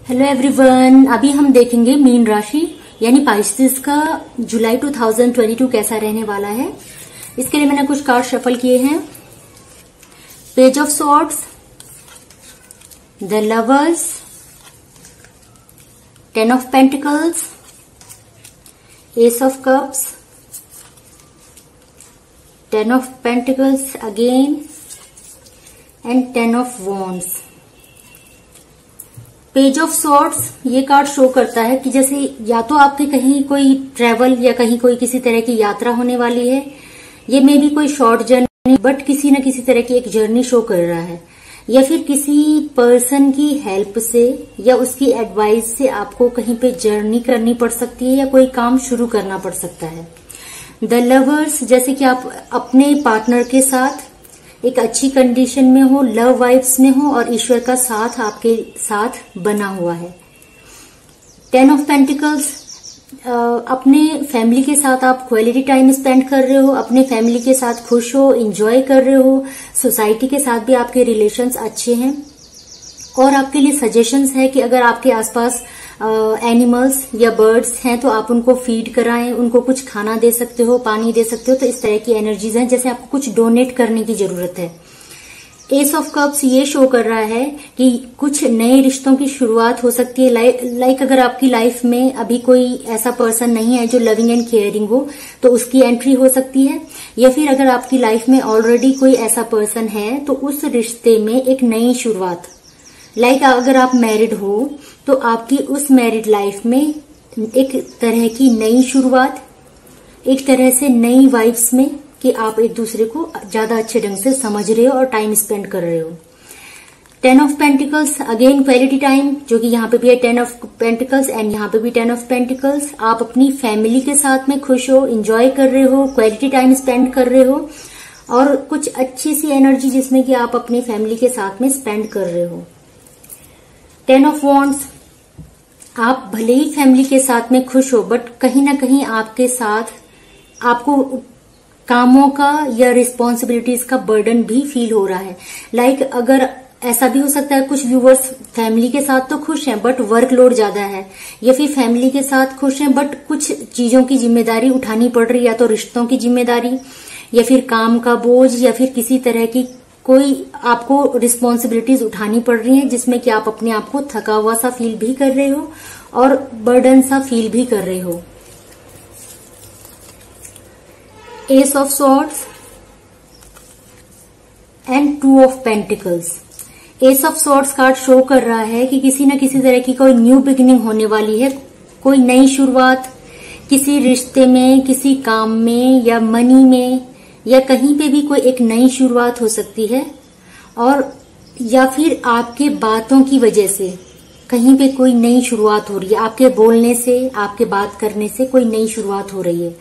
Hello everyone, अभी हम देखेंगे मीन राशि यानी पाइसेस का जुलाई 2022 कैसा रहने वाला है। इसके लिए मैंने कुछ कार्ड शफल किए हैं। Page of swords, the lovers, 10 of pentacles, S of cups, 10 of pentacles again and 10 of wands. Page of swords ये कार्ड शो करता है कि जैसे या तो आपके कहीं कोई ट्रेवल या कहीं कोई किसी तरह की यात्रा होने वाली है। ये मे भी कोई शॉर्ट जर्नी बट किसी न किसी तरह की एक जर्नी शो कर रहा है, या फिर किसी पर्सन की हेल्प से या उसकी एडवाइस से आपको कहीं पे जर्नी करनी पड़ सकती है या कोई काम शुरू करना पड़ सकता है। द लवर्स, जैसे कि आप अपने पार्टनर के साथ एक अच्छी कंडीशन में हो, लव वाइब्स में हो और ईश्वर का साथ आपके साथ बना हुआ है। 10 ऑफ पेंटिकल्स, अपने फैमिली के साथ आप क्वालिटी टाइम स्पेंड कर रहे हो, अपने फैमिली के साथ खुश हो, एंजॉय कर रहे हो। सोसाइटी के साथ भी आपके रिलेशंस अच्छे हैं। और आपके लिए सजेशंस है कि अगर आपके आसपास एनिमल्स या बर्ड्स हैं तो आप उनको फीड कराएं, उनको कुछ खाना दे सकते हो, पानी दे सकते हो। तो इस तरह की एनर्जीज हैं, जैसे आपको कुछ डोनेट करने की जरूरत है। एस ऑफ कप्स ये शो कर रहा है कि कुछ नए रिश्तों की शुरुआत हो सकती है। लाइक अगर आपकी लाइफ में अभी कोई ऐसा पर्सन नहीं है जो लविंग एंड केयरिंग हो तो उसकी एंट्री हो सकती है, या फिर अगर आपकी लाइफ में ऑलरेडी कोई ऐसा पर्सन है तो उस रिश्ते में एक नई शुरुआत। लाइक अगर आप मैरिड हो तो आपकी उस मैरिड लाइफ में एक तरह की नई शुरुआत, एक तरह से नई वाइब्स में कि आप एक दूसरे को ज्यादा अच्छे ढंग से समझ रहे हो और टाइम स्पेंड कर रहे हो। 10 of pentacles again quality time, जो कि यहाँ पे भी है 10 ऑफ पेंटिकल्स एंड यहाँ पे भी 10 ऑफ पेंटिकल्स। आप अपनी फैमिली के साथ में खुश हो, एंजॉय कर रहे हो, क्वालिटी टाइम स्पेंड कर रहे हो और कुछ अच्छी सी एनर्जी जिसमें कि आप अपनी फैमिली के साथ में स्पेंड कर रहे हो। 10 ऑफ वॉन्ड्स, आप भले ही फैमिली के साथ में खुश हो बट कहीं ना कहीं आपके साथ आपको कामों का या रिस्पॉन्सिबिलिटीज का बर्डन भी फील हो रहा है। लाइक अगर ऐसा भी हो सकता है कुछ व्यूवर्स फैमिली के साथ तो खुश हैं बट वर्कलोड ज्यादा है, या फिर फैमिली के साथ खुश हैं बट कुछ चीजों की जिम्मेदारी उठानी पड़ रही है, या तो रिश्तों की जिम्मेदारी या फिर काम का बोझ या फिर किसी तरह की कोई आपको रिस्पॉन्सिबिलिटीज उठानी पड़ रही है जिसमें कि आप अपने आप को थका हुआ सा फील भी कर रहे हो और बर्डन सा फील भी कर रहे हो। S of swords and 2 of pentacles. S of swords card show कर रहा है कि किसी न किसी तरह की कोई न्यू बिगिनिंग होने वाली है, कोई नई शुरुआत किसी रिश्ते में, किसी काम में या मनी में या कहीं पे भी कोई एक नई शुरुआत हो सकती है। और या फिर आपके बातों की वजह से कहीं पे कोई नई शुरुआत हो रही है, आपके बोलने से, आपके बात करने से कोई नई शुरुआत हो रही है।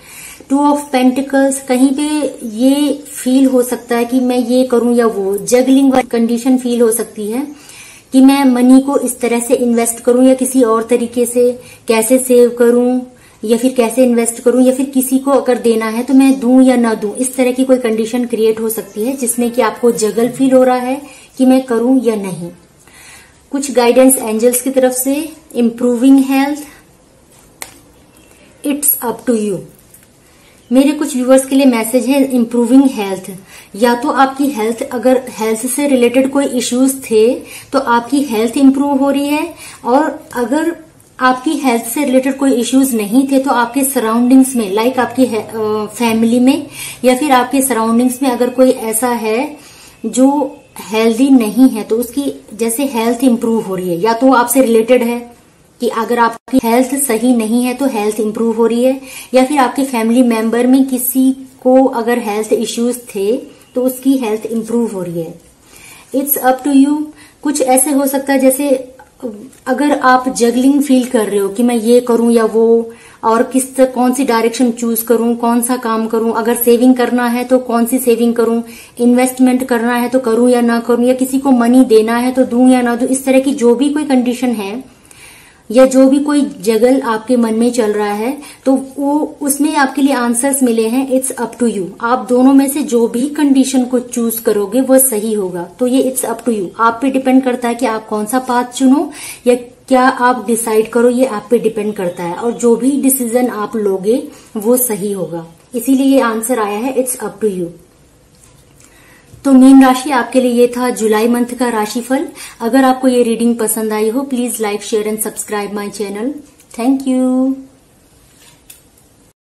2 ऑफ पेंटिकल्स, कहीं पे ये फील हो सकता है कि मैं ये करूं या वो, जगलिंग वाली कंडीशन फील हो सकती है कि मैं मनी को इस तरह से इन्वेस्ट करूं या किसी और तरीके से कैसे सेव करूं या फिर कैसे इन्वेस्ट करूं, या फिर किसी को अगर देना है तो मैं दूं या ना दूं। इस तरह की कोई कंडीशन क्रिएट हो सकती है जिसमें कि आपको जगल फील हो रहा है कि मैं करूं या नहीं। कुछ गाइडेंस एंजल्स की तरफ से, improving health, it's up to you. मेरे कुछ व्यूअर्स के लिए मैसेज है इम्प्रूविंग हेल्थ। या तो आपकी हेल्थ, अगर हेल्थ से रिलेटेड कोई इश्यूज थे तो आपकी हेल्थ इंप्रूव हो रही है, और अगर आपकी हेल्थ से रिलेटेड कोई इश्यूज नहीं थे तो आपके सराउंडिंग्स में, लाइक आपकी फैमिली में या फिर आपके सराउंडिंग्स में अगर कोई ऐसा है जो हेल्दी नहीं है तो उसकी जैसे हेल्थ इंप्रूव हो रही है। या तो आपसे रिलेटेड है कि अगर आपकी हेल्थ सही नहीं है तो हेल्थ इंप्रूव हो रही है, या फिर आपके फैमिली मेंबर में किसी को अगर हेल्थ इश्यूज थे तो उसकी हेल्थ इंप्रूव हो रही है। It's up to you. कुछ ऐसे हो सकता है जैसे अगर आप जगलिंग फील कर रहे हो कि मैं ये करूं या वो, और कौन सी डायरेक्शन चूज करूं, कौन सा काम करूं, अगर सेविंग करना है तो कौन सी सेविंग करूं, इन्वेस्टमेंट करना है तो करूं या ना करूं, या किसी को मनी देना है तो दूं या ना दूं। इस तरह की जो भी कोई कंडीशन है या जो भी कोई जगल आपके मन में चल रहा है तो वो उसमें आपके लिए आंसर्स मिले हैं। It's up to you. आप दोनों में से जो भी कंडीशन को चूज करोगे वो सही होगा। तो ये इट्स अप टू यू, आप पे डिपेंड करता है कि आप कौन सा पाथ चुनो या क्या आप डिसाइड करो, ये आप पे डिपेंड करता है, और जो भी डिसीजन आप लोगे वो सही होगा। इसीलिए ये आंसर आया है, इट्स अप टू यू। तो मीन राशि आपके लिए ये था जुलाई मंथ का राशिफल। अगर आपको ये रीडिंग पसंद आई हो, please like, share and subscribe my channel. Thank you.